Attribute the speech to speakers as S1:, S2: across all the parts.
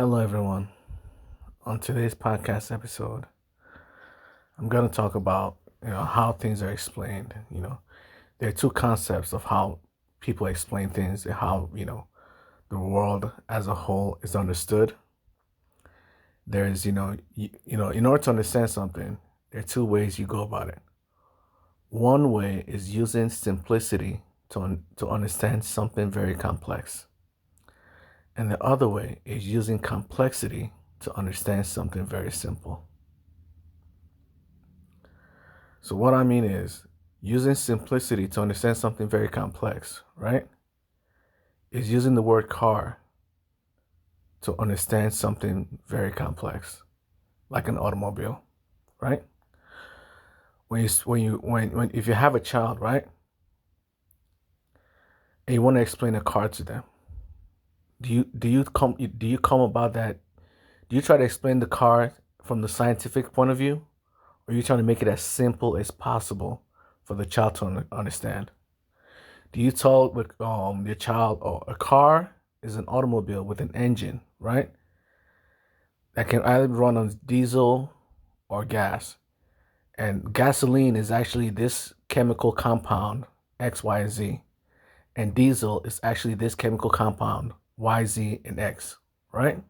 S1: Hello, everyone. On today's podcast episode, I'm going to talk about how things are explained. There are two concepts of how people explain things and how the world as a whole is understood. There's in order to understand something, there are two ways you go about it. One way is using simplicity to understand something very complex. And the other way is using complexity to understand something very simple. So what I mean is using simplicity to understand something very complex, right? Is using the word car to understand something very complex, like an automobile, right? When if you have a child, right, and you want to explain a car to them, do you come about that? Do you try to explain the car from the scientific point of view, or are you trying to make it as simple as possible for the child to understand? Do you tell your child, oh, a car is an automobile with an engine, right? That can either run on diesel or gas. And gasoline is actually this chemical compound, X, Y, and Z. And diesel is actually this chemical compound, Y, Z, and X, right?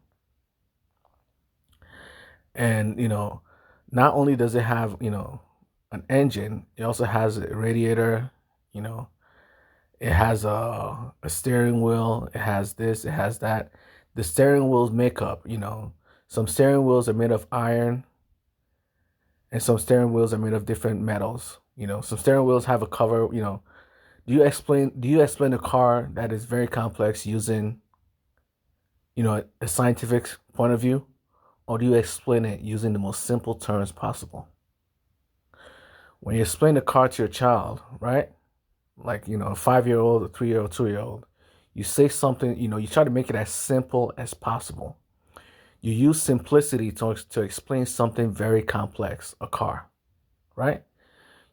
S1: And, not only does it have, an engine, it also has a radiator, you know, it has a steering wheel. It has this. It has that. The steering wheel's makeup, some steering wheels are made of iron, and some steering wheels are made of different metals. Some steering wheels have a cover. Do you explain a car that is very complex using a scientific point of view, or do you explain it using the most simple terms possible? When you explain a car to your child, right? Like a 5 year old, a 3 year old, 2 year old, you say something, you try to make it as simple as possible. You use simplicity to explain something very complex, a car, right?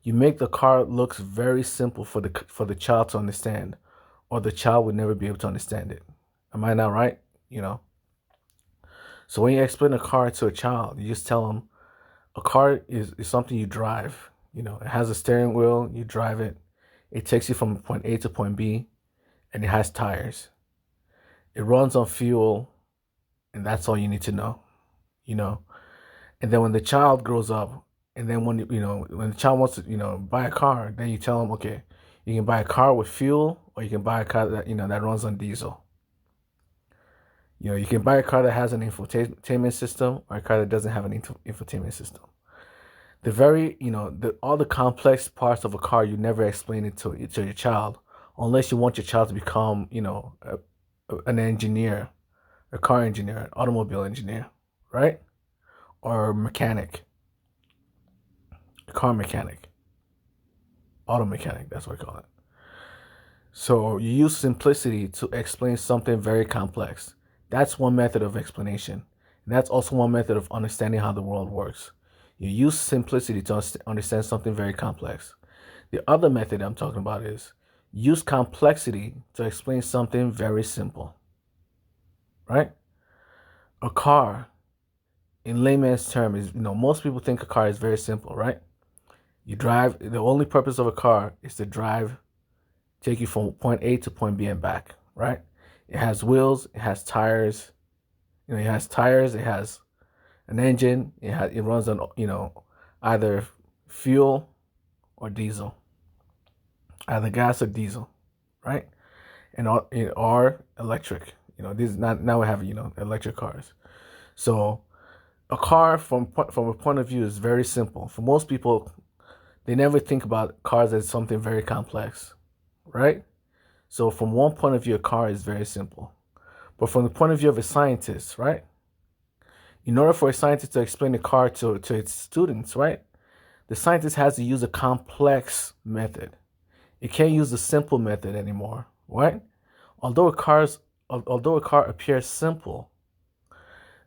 S1: You make the car looks very simple for the child to understand, or the child would never be able to understand it. Am I not right? you know so when you explain a car to a child, you just tell them a car is something you drive. It has a steering wheel, you drive it. It takes you from point A to point B, and it has tires. It runs on fuel, and that's all you need to know. You know, and then when the child grows up, and then when the child wants to buy a car, then you tell them, okay, you can buy a car with fuel, or you can buy a car that runs on diesel. You can buy a car that has an infotainment system, or a car that doesn't have an infotainment system. The very, all the complex parts of a car, you never explain it to your child, unless you want your child to become, an engineer, a car engineer, an automobile engineer, right? Or a mechanic, a car mechanic, auto mechanic, that's what I call it. So you use simplicity to explain something very complex. That's one method of explanation. And that's also one method of understanding how the world works. You use simplicity to understand something very complex. The other method I'm talking about is use complexity to explain something very simple, right? A car, in layman's term, is, most people think a car is very simple, right? You drive, the only purpose of a car is to drive, take you from point A to point B and back, right? It has wheels, it has tires, it has an engine, it runs on, either fuel or diesel, either gas or diesel, right? Or electric. These not now we have electric cars. So a car from a point of view is very simple. For most people, they never think about cars as something very complex, right? So from one point of view, a car is very simple. But from the point of view of a scientist, right? In order for a scientist to explain a car to its students, right? The scientist has to use a complex method. It can't use the simple method anymore, right? Although a car appears simple,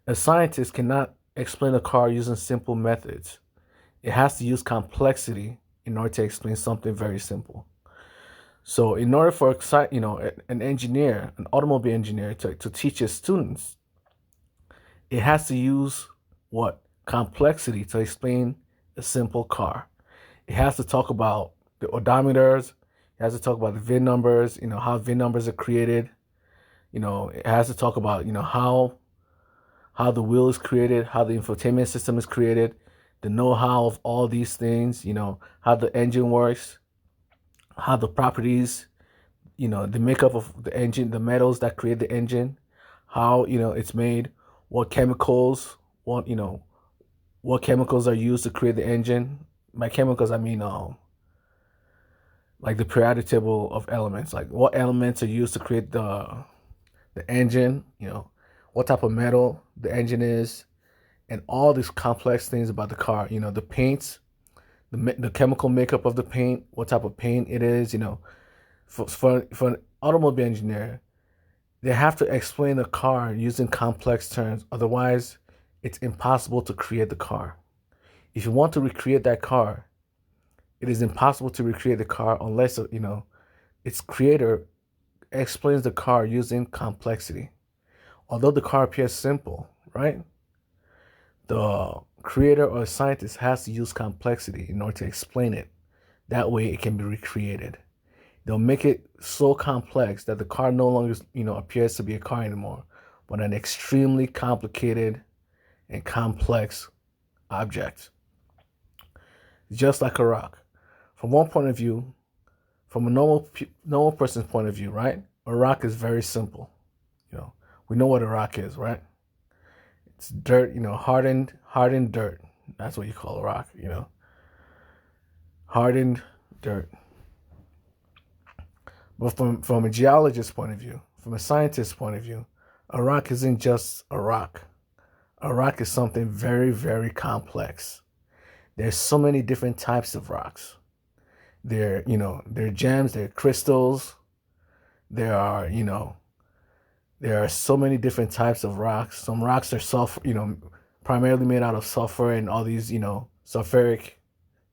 S1: a scientist cannot explain a car using simple methods. It has to use complexity in order to explain something very simple. So in order for an engineer, an automobile engineer, to teach his students, It has to use what? Complexity to explain a simple car. It has to talk about the odometers. It has to talk about the VIN numbers, how VIN numbers are created. It has to talk about, how the wheel is created, how the infotainment system is created, the know-how of all these things, how the engine works, how the properties, the makeup of the engine, the metals that create the engine, how, it's made, what chemicals, what chemicals are used to create the engine. By chemicals, I mean, like the periodic table of elements, like what elements are used to create the engine, what type of metal the engine is, and all these complex things about the car, the paints, the chemical makeup of the paint, what type of paint it is, for an automobile engineer, they have to explain the car using complex terms. Otherwise, it's impossible to create the car. If you want to recreate that car, it is impossible to recreate the car unless, its creator explains the car using complexity. Although the car appears simple, right? The creator or scientist has to use complexity in order to explain it. That way it can be recreated. They'll make it so complex that the car no longer, appears to be a car anymore, but an extremely complicated and complex object. Just like a rock. From one point of view, from a normal person's point of view, right? A rock is very simple. We know what a rock is, right? It's dirt, hardened dirt. That's what you call a rock, hardened dirt. But from a geologist's point of view, from a scientist's point of view, a rock isn't just a rock. A rock is something very, very complex. There's so many different types of rocks. They're gems, they're crystals. There are so many different types of rocks. Some rocks are primarily made out of sulfur and all these, sulfuric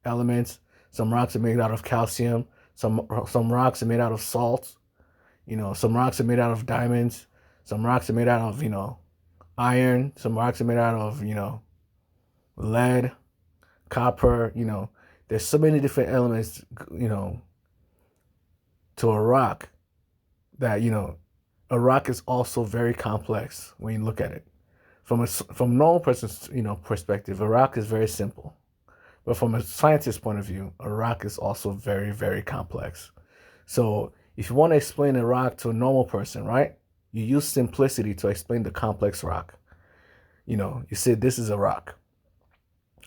S1: elements. Some rocks are made out of calcium. Some rocks are made out of salt. Some rocks are made out of diamonds. Some rocks are made out of, iron. Some rocks are made out of, lead, copper. There's so many different elements, to a rock that, a rock is also very complex when you look at it. From a normal person's, perspective, a rock is very simple. But from a scientist's point of view, a rock is also very, very complex. So if you want to explain a rock to a normal person, right, you use simplicity to explain the complex rock. You say this is a rock.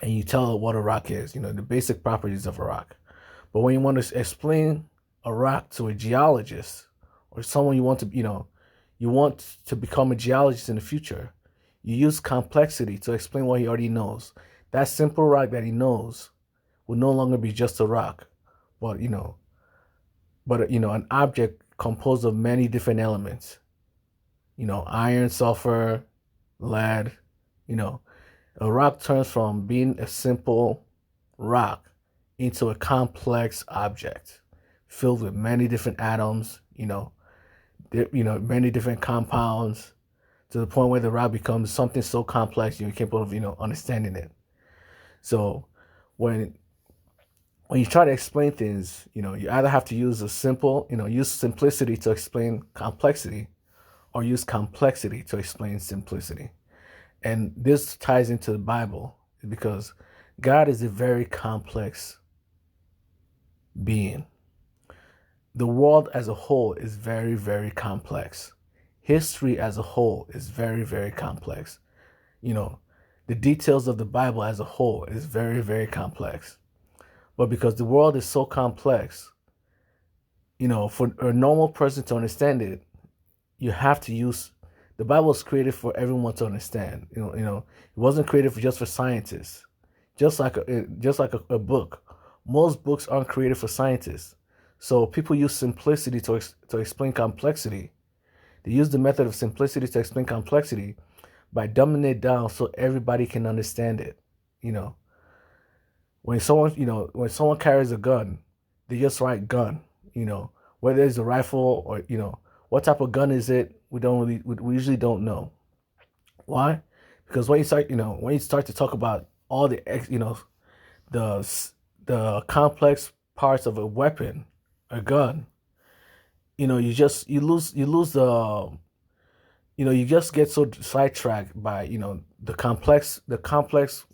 S1: And you tell it what a rock is, the basic properties of a rock. But when you want to explain a rock to a geologist or someone you want to become a geologist in the future, you use complexity to explain what he already knows. That simple rock that he knows will no longer be just a rock, but an object composed of many different elements. Iron, sulfur, lead. A rock turns from being a simple rock into a complex object filled with many different atoms. Many different compounds, to the point where the rock becomes something so complex you're capable of, understanding it. So when you try to explain things, you either have to use use simplicity to explain complexity, or use complexity to explain simplicity. And this ties into the Bible because God is a very complex being. The world as a whole is very, very complex. History as a whole is very, very complex. The details of the Bible as a whole is very, very complex. But because the world is so complex, for a normal person to understand it, you have to use the Bible was created for everyone to understand. It wasn't created just for scientists. Just like a book, most books aren't created for scientists. So people use simplicity to explain complexity. They use the method of simplicity to explain complexity by dumbing it down so everybody can understand it. When someone carries a gun, they just write gun. Whether it's a rifle or what type of gun is it, we usually don't know. Why? Because when you start to talk about all the the the complex parts of a weapon, a gun, you lose the you just get so sidetracked by the complex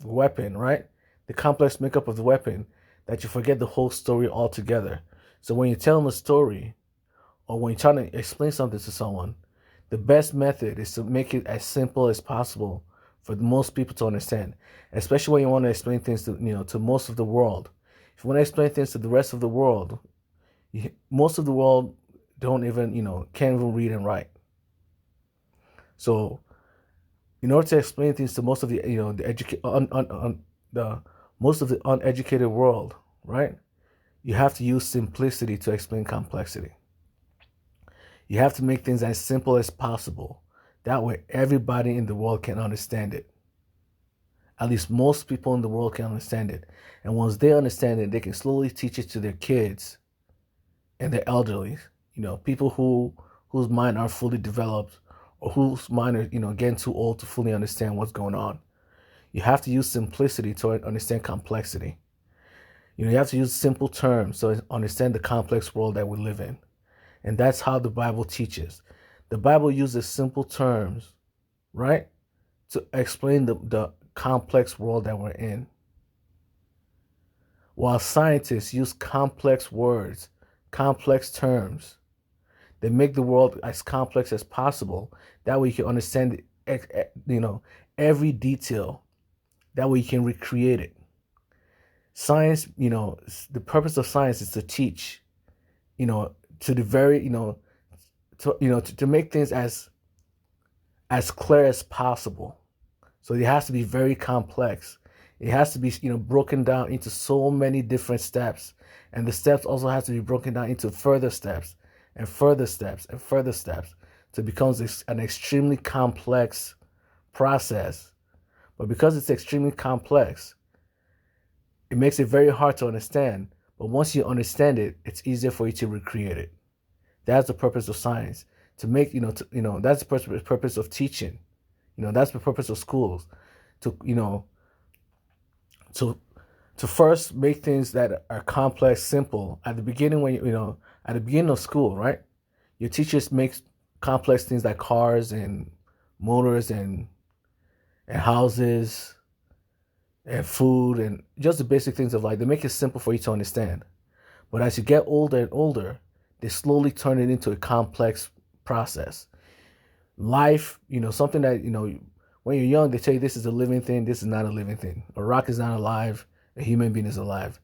S1: weapon, right? The complex makeup of the weapon, that you forget the whole story altogether. So when you're telling a story, or when you're trying to explain something to someone, the best method is to make it as simple as possible for most people to understand, especially when you want to explain things to most of the world. If you want to explain things to the rest of the world, most of the world don't even, can't even read and write. So in order to explain things to most of the, the most of the uneducated world, right? You have to use simplicity to explain complexity. You have to make things as simple as possible. That way, everybody in the world can understand it. At least most people in the world can understand it. And once they understand it, they can slowly teach it to their kids and their elderly. People whose mind are fully developed, or whose mind are getting too old to fully understand what's going on. You have to use simplicity to understand complexity. You have to use simple terms to understand the complex world that we live in. And that's how the Bible teaches. The Bible uses simple terms, right, to explain the complex world that we're in. While scientists use complex words, complex terms, they make the world as complex as possible. That way you can understand, every detail. That way you can recreate it. Science, the purpose of science is to teach, to the very, to make things as clear as possible. So it has to be very complex. It has to be, broken down into so many different steps. And the steps also have to be broken down into further steps and further steps and further steps to become an extremely complex process. But because it's extremely complex, it makes it very hard to understand. But once you understand it, it's easier for you to recreate it. That's the purpose of science. To make, that's the purpose of teaching. That's the purpose of schools. To, to first make things that are complex simple. At the beginning, at the beginning of school, right? Your teachers make complex things like cars and motors and houses and food and just the basic things of life. They make it simple for you to understand. But as you get older and older, they slowly turn it into a complex process. Life, something that, when you're young, they tell you this is a living thing, this is not a living thing. A rock is not alive, a human being is alive.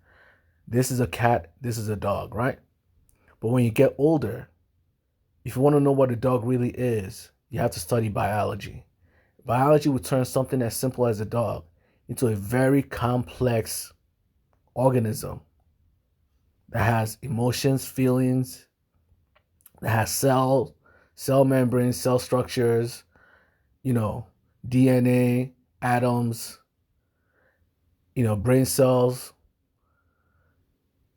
S1: This is a cat, this is a dog, right? But when you get older, if you want to know what a dog really is, you have to study biology. Biology would turn something as simple as a dog into a very complex organism that has emotions, feelings, that has cell membranes, cell structures, DNA, atoms, brain cells,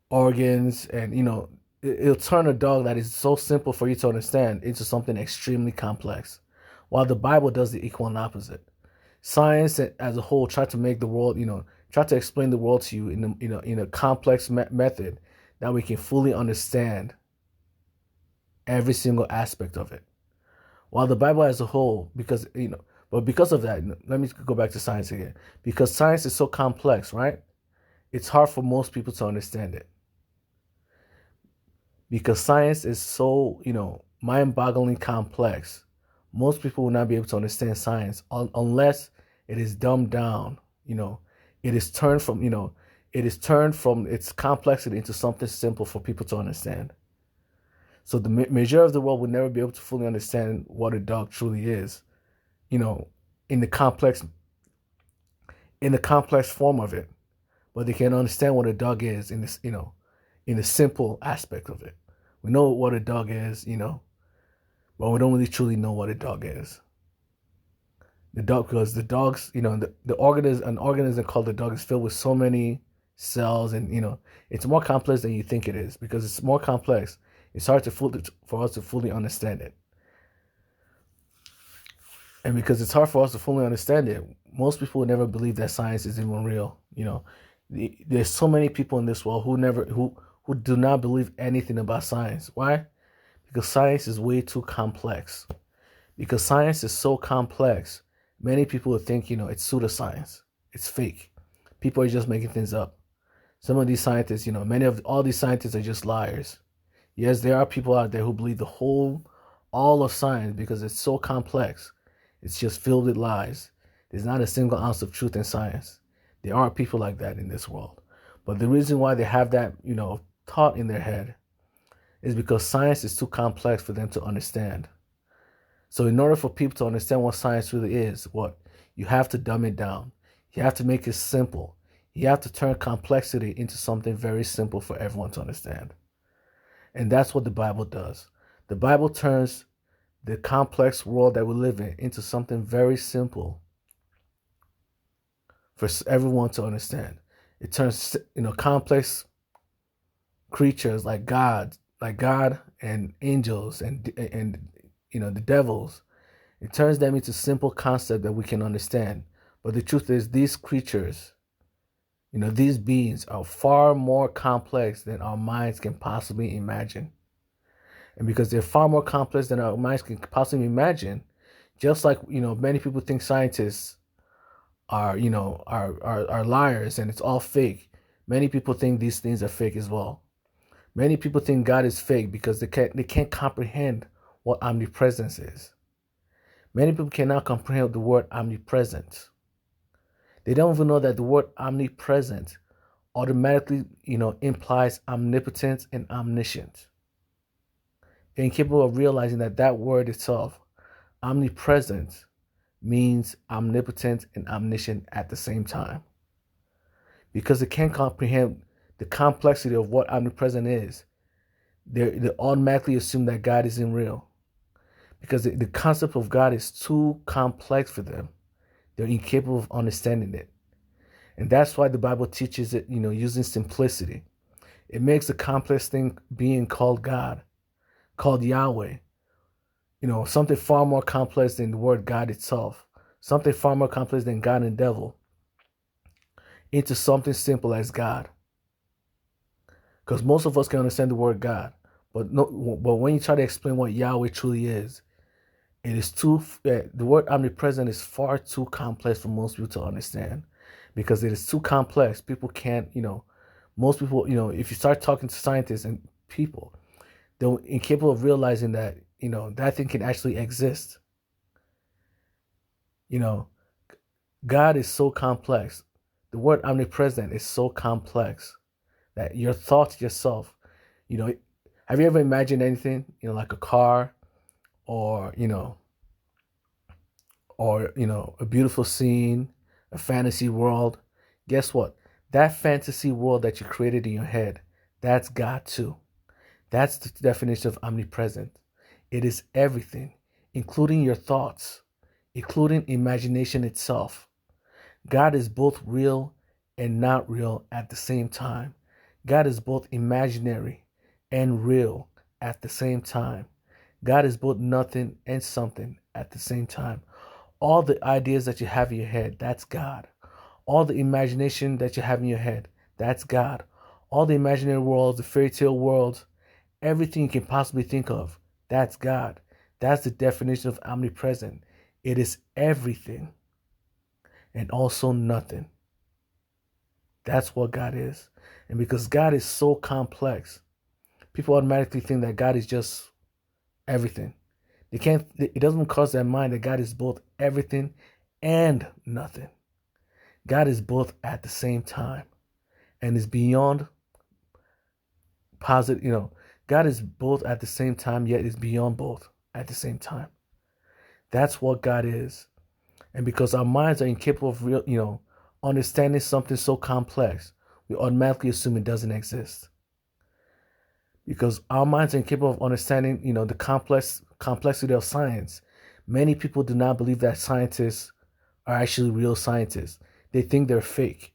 S1: organs, and it'll turn a dog that is so simple for you to understand into something extremely complex. While the Bible does the equal and opposite. Science as a whole try to make the world, try to explain the world to you in a complex method that we can fully understand every single aspect of it. While the Bible as a whole, because of that, let me go back to science again. Because science is so complex, right? It's hard for most people to understand it. Because science is so, mind-bogglingly complex. Most people will not be able to understand science unless it is dumbed down. It is turned from its complexity into something simple for people to understand. So the majority of the world will never be able to fully understand what a dog truly is, in the complex form of it. But they can understand what a dog is in this, in the simple aspect of it. We know what a dog is, but we don't really truly know what a dog is. The dog, because the dogs, an organism called the dog is filled with so many cells, and it's more complex than you think it is. Because it's more complex, it's hard for us to fully understand it. And because it's hard for us to fully understand it, most people would never believe that science is even real. There's so many people in this world who do not believe anything about science. Why? Because science is way too complex. Because science is so complex, many people would think, it's pseudoscience. It's fake. People are just making things up. Some of these scientists, many of all these scientists are just liars. Yes, there are people out there who believe all of science because it's so complex. It's just filled with lies. There's not a single ounce of truth in science. There are people like that in this world. But the reason why they have that, thought in their head is because science is too complex for them to understand. So in order for people to understand what science really is, you have to dumb it down. You have to make it simple. You have to turn complexity into something very simple for everyone to understand. And that's what the Bible does. The Bible turns the complex world that we live in into something very simple for everyone to understand. It turns, complex creatures like God and angels and the devils. It turns them into simple concepts that we can understand. But the truth is, these creatures, these beings are far more complex than our minds can possibly imagine. And because they're far more complex than our minds can possibly imagine, just like, many people think scientists are liars and it's all fake. Many people think these things are fake as well. Many people think God is fake because they can't comprehend what omnipresence is. Many people cannot comprehend the word omnipresent. They don't even know that the word omnipresent automatically, implies omnipotence and omniscient. They're incapable of realizing that word itself, omnipresent, means omnipotent and omniscient at the same time. Because they can't comprehend the complexity of what omnipresent is, they automatically assume that God isn't real. Because the concept of God is too complex for them. They're incapable of understanding it. And that's why the Bible teaches it, using simplicity. It makes the complex thing being called God, called Yahweh, something far more complex than the word God itself, something far more complex than God and devil, into something simple as God. Because most of us can understand the word God, but when you try to explain what Yahweh truly is, the word omnipresent is far too complex for most people to understand. Because it is too complex, people can't, most people, if you start talking to scientists and people, they're incapable of realizing that, that thing can actually exist. God is so complex. The word omnipresent is so complex that your thoughts yourself, have you ever imagined anything, like a car or, a beautiful scene, a fantasy world? Guess what? That fantasy world that you created in your head, that's God too. That's the definition of omnipresent. It is everything, including your thoughts, including imagination itself. God is both real and not real at the same time. God is both imaginary and real at the same time. God is both nothing and something at the same time. All the ideas that you have in your head, that's God. All the imagination that you have in your head, that's God. All the imaginary worlds, the fairy tale worlds, everything you can possibly think of, that's God. That's the definition of omnipresent. It is everything and also nothing. That's what God is. And because God is so complex, people automatically think that God is just everything. It doesn't cross their mind that God is both everything and nothing. God is both at the same time and is beyond positive, God is both at the same time, yet is beyond both at the same time. That's what God is. And because our minds are incapable of understanding something so complex, we automatically assume it doesn't exist. Because our minds are incapable of understanding, the complexity of science. Many people do not believe that scientists are actually real scientists. They think they're fake.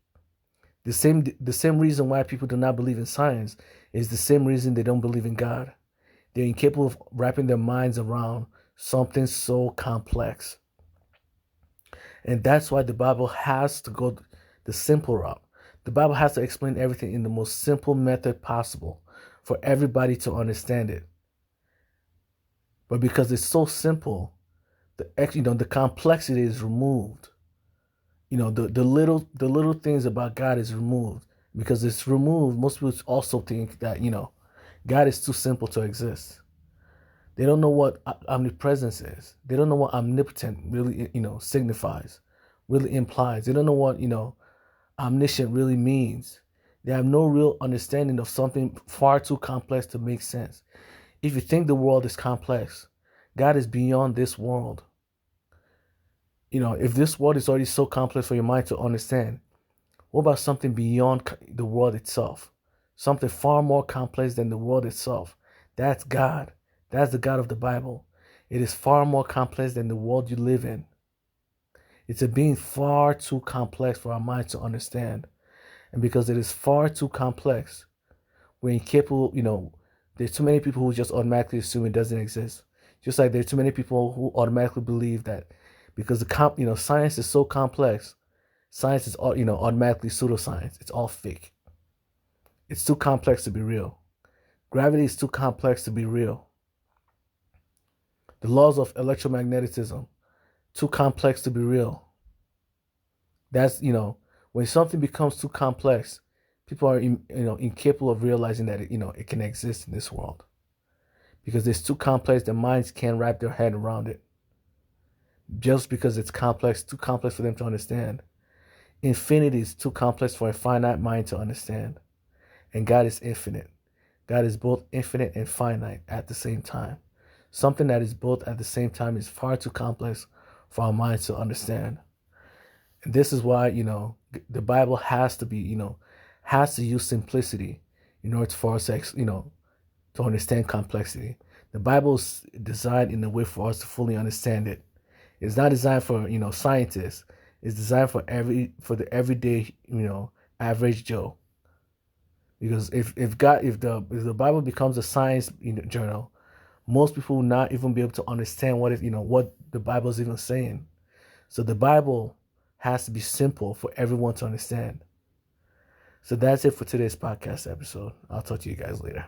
S1: The same reason why people do not believe in science is the same reason they don't believe in God. They're incapable of wrapping their minds around something so complex. And that's why the Bible has to go the simple route. The Bible has to explain everything in the most simple method possible for everybody to understand it. But because it's so simple, the complexity is removed. The little things about God is removed. Because it's removed, most people also think that, God is too simple to exist. They don't know what omnipresence is. They don't know what omnipotent really, signifies, really implies. They don't know what, omniscient really means. They have no real understanding of something far too complex to make sense. If you think the world is complex, God is beyond this world. If this world is already so complex for your mind to understand, what about something beyond the world itself? Something far more complex than the world itself. That's God. That's the God of the Bible. It is far more complex than the world you live in. It's a being far too complex for our minds to understand. And because it is far too complex, we're incapable, there's too many people who just automatically assume it doesn't exist. Just like there's too many people who automatically believe that because science is so complex, science is automatically pseudoscience. It's all fake. It's too complex to be real. Gravity is too complex to be real. The laws of electromagnetism, too complex to be real. That's, when something becomes too complex, people are, incapable of realizing that it can exist in this world. Because it's too complex, their minds can't wrap their head around it. Just because it's complex, too complex for them to understand. Infinity is too complex for a finite mind to understand. And God is infinite. God is both infinite and finite at the same time. Something that is both at the same time is far too complex for our minds to understand. And this is why, the Bible has to be, has to use simplicity in order for us to understand complexity. The Bible is designed in a way for us to fully understand it. It's not designed for, scientists. It's designed for the everyday, average Joe. Because if the Bible becomes a science journal, most people will not even be able to understand what the Bible is even saying. So the Bible has to be simple for everyone to understand. So that's it for today's podcast episode. I'll talk to you guys later.